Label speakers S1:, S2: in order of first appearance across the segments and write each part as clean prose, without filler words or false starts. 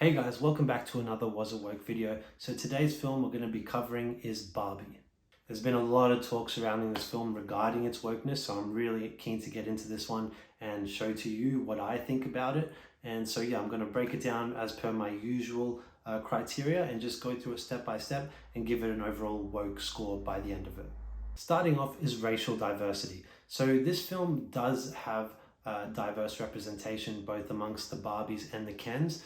S1: Hey guys, welcome back to another Was It Woke video. So today's film we're going to be covering is Barbie. There's been a lot of talk surrounding this film regarding its wokeness, so I'm really keen to get into this one and show to you what I think about it. And so yeah, I'm going to break it down as per my usual criteria and just go through it step by step and give it an overall woke score by the end of it. Starting off is racial diversity. So this film does have diverse representation both amongst the Barbies and the Kens.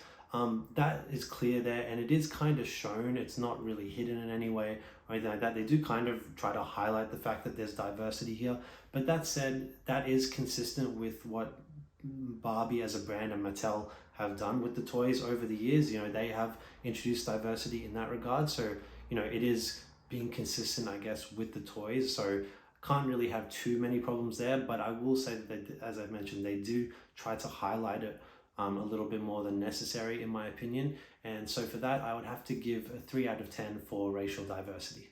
S1: That is clear there, and it is kind of shown. It's not really hidden in any way or anything like that. They do kind of try to highlight the fact that there's diversity here, but that said, that is consistent with what Barbie as a brand and Mattel have done with the toys over the years. You know, they have introduced diversity in that regard, so you know, it is being consistent, I guess, with the toys. So can't really have too many problems there, but I will say that, as I mentioned, they do try to highlight it a little bit more than necessary, in my opinion. And so for that, I would have to give a 3 out of 10 for racial diversity.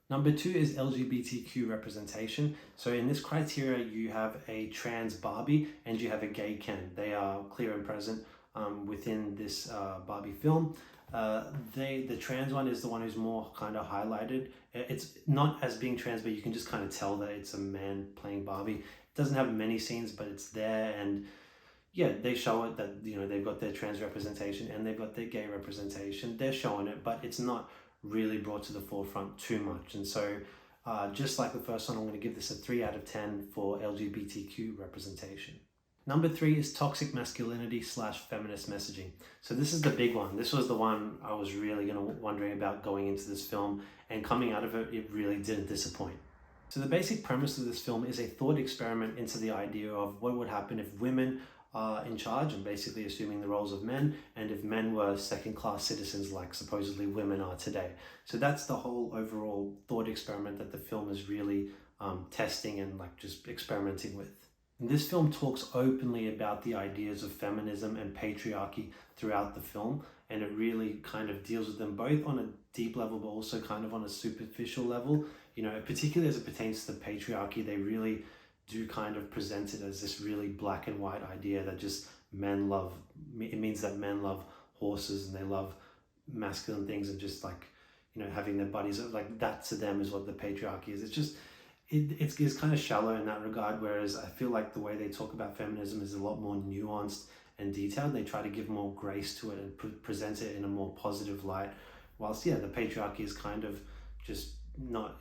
S1: Number 2 is LGBTQ representation. So in this criteria, you have a trans Barbie and you have a gay Ken. They are clear and present within this Barbie film. The trans one is the one who's more kind of highlighted. It's not as being trans, but you can just kind of tell that it's a man playing Barbie. It doesn't have many scenes, but it's there, and yeah, they show it that, you know, they've got their trans representation and they've got their gay representation. They're showing it, but it's not really brought to the forefront too much. And so just like the first one, I'm going to give this a 3 out of 10 for LGBTQ representation. Number 3 is toxic masculinity / feminist messaging. So this is the big one. This was the one I was really wondering about going into this film, and coming out of it, it really didn't disappoint. So the basic premise of this film is a thought experiment into the idea of what would happen if women are in charge and basically assuming the roles of men, and if men were second-class citizens like supposedly women are today. So that's the whole overall thought experiment that the film is really testing and like just experimenting with. And this film talks openly about the ideas of feminism and patriarchy throughout the film, and it really kind of deals with them both on a deep level but also kind of on a superficial level. You know, particularly as it pertains to the patriarchy, they really do kind of present it as this really black and white idea that just men love, it means that men love horses and they love masculine things, and just like, you know, having their bodies, like that to them is what the patriarchy is. It's just, it's kind of shallow in that regard, whereas I feel like the way they talk about feminism is a lot more nuanced and detailed. They try to give more grace to it and present it in a more positive light, whilst yeah, the patriarchy is kind of just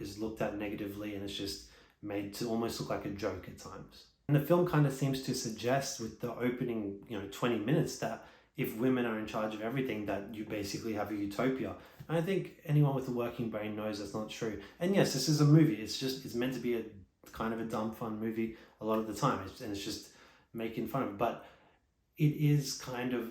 S1: is looked at negatively, and it's just made to almost look like a joke at times. And the film kind of seems to suggest with the opening, 20 minutes, that if women are in charge of everything, that you basically have a utopia. And I think anyone with a working brain knows that's not true. And yes, this is a movie. It's meant to be a kind of a dumb fun movie a lot of the time, and it's just making fun of it. But it is kind of,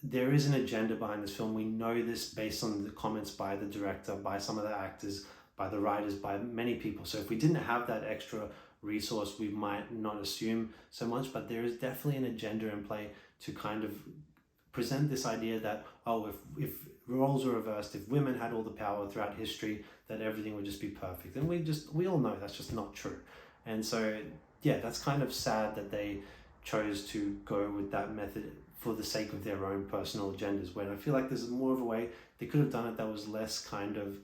S1: there is an agenda behind this film. We know this based on the comments by the director, by some of the actors, by the writers, by many people. So if we didn't have that extra resource, we might not assume so much, but there is definitely an agenda in play to kind of present this idea that, oh, if roles were reversed, if women had all the power throughout history, that everything would just be perfect. And we all know that's just not true. And so, yeah, that's kind of sad that they chose to go with that method for the sake of their own personal agendas, when I feel like there's more of a way they could have done it that was less kind of,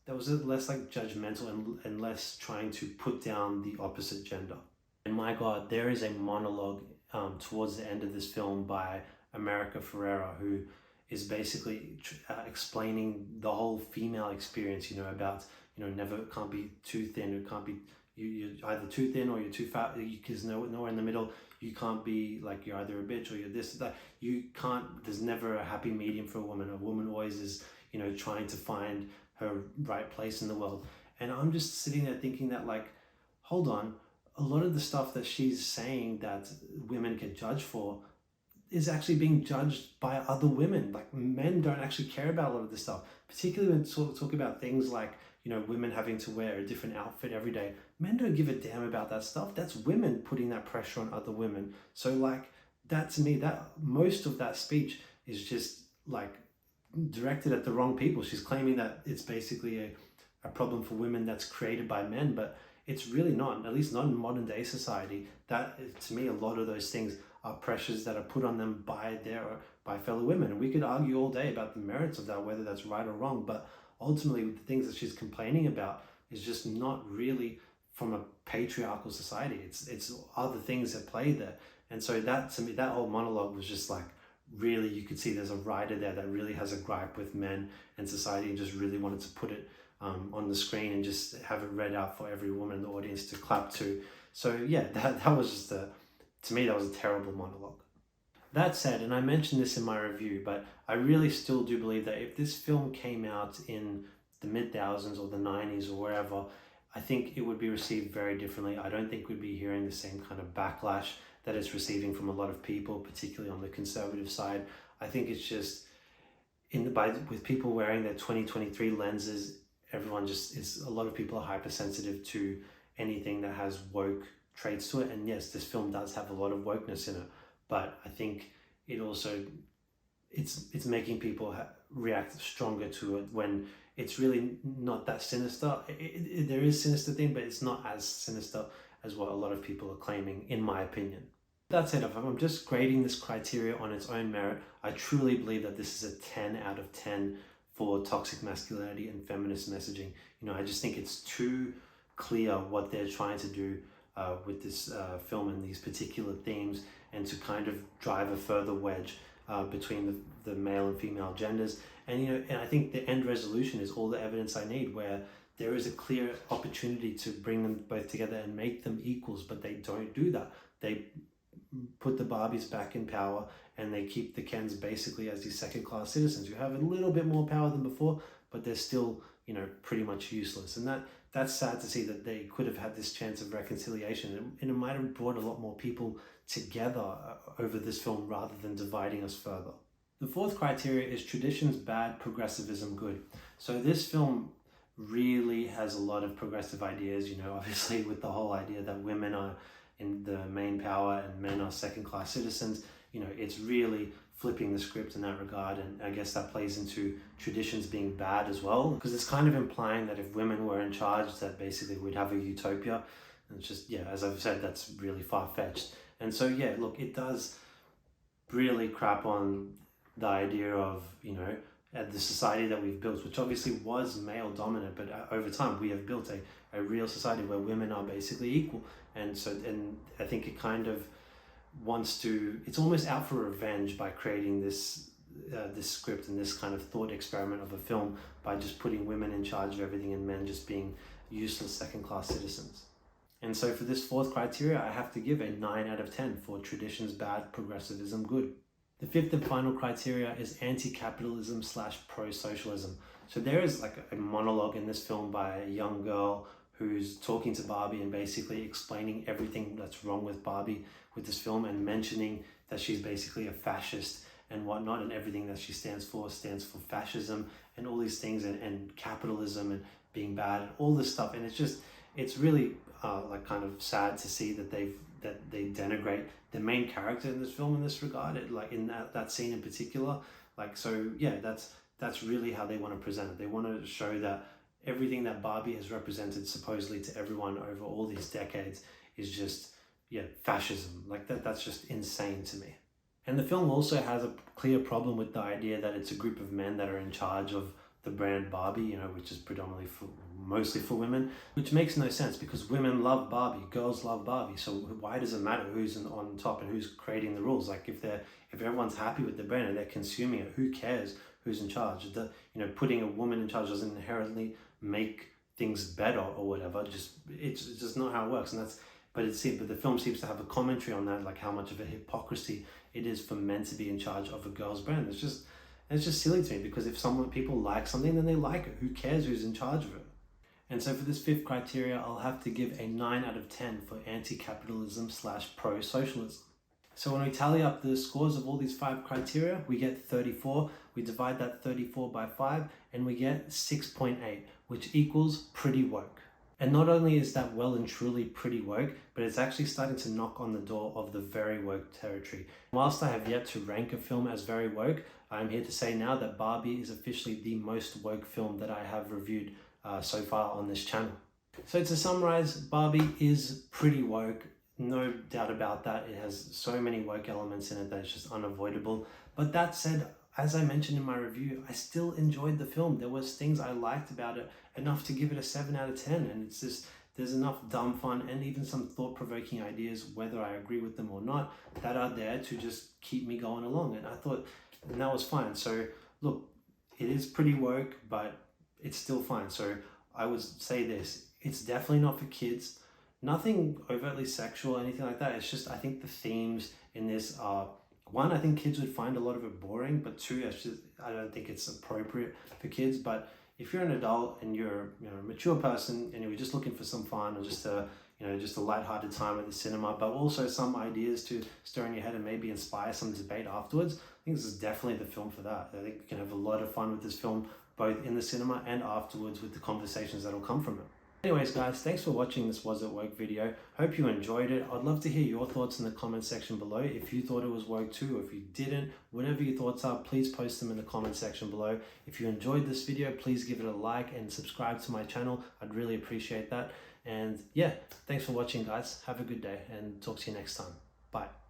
S1: that was less like judgmental and less trying to put down the opposite gender. And my God, there is a monologue towards the end of this film by America Ferrera, who is basically explaining the whole female experience, about, never, can't be too thin, it can't be, you're either too thin or you're too fat, there's nowhere in the middle. You can't be like, you're either a bitch or you're this or that. You can't, there's never a happy medium for a woman. A woman always is, trying to find her right place in the world. And I'm just sitting there thinking that, like, hold on, a lot of the stuff that she's saying that women get judged for is actually being judged by other women. Like, men don't actually care about a lot of this stuff, particularly when talk about things like, women having to wear a different outfit every day. Men don't give a damn about that stuff. That's women putting that pressure on other women. So like, that to me, that most of that speech is just like directed at the wrong people. She's claiming that it's basically a problem for women that's created by men, but it's really not, at least not in modern day society. That, to me, a lot of those things are pressures that are put on them by fellow women. And we could argue all day about the merits of that, whether that's right or wrong, but ultimately the things that she's complaining about is just not really from a patriarchal society. It's other things at play there. And so that, to me, that whole monologue was just like, really, you could see there's a writer there that really has a gripe with men and society and just really wanted to put it on the screen and just have it read out for every woman in the audience to clap to. So yeah, that was just to me, that was a terrible monologue. That said, and I mentioned this in my review, but I really still do believe that if this film came out in the mid-thousands or the 90s or wherever, I think it would be received very differently. I don't think we'd be hearing the same kind of backlash that it's receiving from a lot of people, particularly on the conservative side. I think it's just, with people wearing their 2023 lenses, everyone just is, a lot of people are hypersensitive to anything that has woke traits to it. And yes, this film does have a lot of wokeness in it, but I think it also, it's making people react stronger to it when it's really not that sinister. There is sinister thing, but it's not as sinister as what a lot of people are claiming, in my opinion. That said, if I'm just grading this criteria on its own merit, I truly believe that this is a 10 out of 10 for toxic masculinity and feminist messaging. You know, I just think it's too clear what they're trying to do with this film and these particular themes, and to kind of drive a further wedge between the male and female genders. And, you know, and I think the end resolution is all the evidence I need, where there is a clear opportunity to bring them both together and make them equals, but they don't do that. They put the Barbies back in power, and they keep the Kens basically as these second-class citizens who have a little bit more power than before, but they're still, you know, pretty much useless. And that's sad to see, that they could have had this chance of reconciliation, and it might have brought a lot more people together over this film rather than dividing us further. The fourth criteria is traditions bad, progressivism good. So this film really has a lot of progressive ideas, you know, obviously with the whole idea that women are in the main power and men are second-class citizens. You know, it's really flipping the script in that regard, and I guess that plays into traditions being bad as well, because it's kind of implying that if women were in charge, that basically we'd have a utopia. And it's just, yeah, as I've said, that's really far-fetched. And so yeah, look, it does really crap on the idea of, you know, the society that we've built, which obviously was male dominant, but over time we have built a real society where women are basically equal. And so, and I think it kind of wants to, it's almost out for revenge by creating this script and this kind of thought experiment of a film, by just putting women in charge of everything and men just being useless second-class citizens. And so for this fourth criteria, I have to give a 9 out of 10 for traditions bad, progressivism good. The fifth and final criteria is anti-capitalism / pro-socialism. So there is like a monologue in this film by a young girl who's talking to Barbie and basically explaining everything that's wrong with Barbie with this film, and mentioning that she's basically a fascist and whatnot, and everything that she stands for fascism and all these things, and capitalism and being bad and all this stuff. And it's really like kind of sad to see that they denigrate the main character in this film in this regard, like in that scene in particular. Like, so yeah, that's really how they want to present it. They want to show that everything that Barbie has represented supposedly to everyone over all these decades is just, yeah, fascism. Like that's just insane to me. And the film also has a clear problem with the idea that it's a group of men that are in charge of the brand Barbie, you know, which is predominantly mostly for women, which makes no sense, because women love Barbie, girls love Barbie. So why does it matter who's on top and who's creating the rules? Like if everyone's happy with the brand and they're consuming it, who cares who's in charge? You know, putting a woman in charge doesn't inherently make things better or whatever. It's just not how it works. And but the film seems to have a commentary on that, like how much of a hypocrisy it is for men to be in charge of a girl's brand. It's just silly to me, because if people like something, then they like it. Who cares who's in charge of it? And so for this fifth criteria, I'll have to give a 9 out of 10 for anti-capitalism / pro-socialism. So when we tally up the scores of all these 5 criteria, we get 34. We divide that 34 by 5, and we get 6.8, which equals pretty woke. And not only is that well and truly pretty woke, but it's actually starting to knock on the door of the very woke territory. Whilst I have yet to rank a film as very woke, I'm here to say now that Barbie is officially the most woke film that I have reviewed so far on this channel. So to summarize, Barbie is pretty woke. no doubt about that. It has so many woke elements in it that it's just unavoidable. But that said, as I mentioned in my review, I still enjoyed the film. There was things I liked about it enough to give it a 7 out of 10. And it's just, there's enough dumb fun and even some thought-provoking ideas, whether I agree with them or not, that are there to just keep me going along. And I thought, and that was fine. So look, it is pretty woke, but it's still fine. So I would say this, it's definitely not for kids. Nothing overtly sexual or anything like that. It's just, I think the themes in this are, one, I think kids would find a lot of it boring, but two, it's just, I don't think it's appropriate for kids. But if you're an adult and you're a mature person and you're just looking for some fun or just a just a lighthearted time at the cinema, but also some ideas to stir in your head and maybe inspire some debate afterwards, I think this is definitely the film for that. I think you can have a lot of fun with this film, both in the cinema and afterwards with the conversations that'll come from it. Anyways guys, thanks for watching this Was It Woke video. Hope you enjoyed it. I'd love to hear your thoughts in the comment section below. If you thought it was woke too, or if you didn't, whatever your thoughts are, please post them in the comment section below. If you enjoyed this video, please give it a like and subscribe to my channel. I'd really appreciate that. And yeah, thanks for watching guys. Have a good day and talk to you next time. Bye.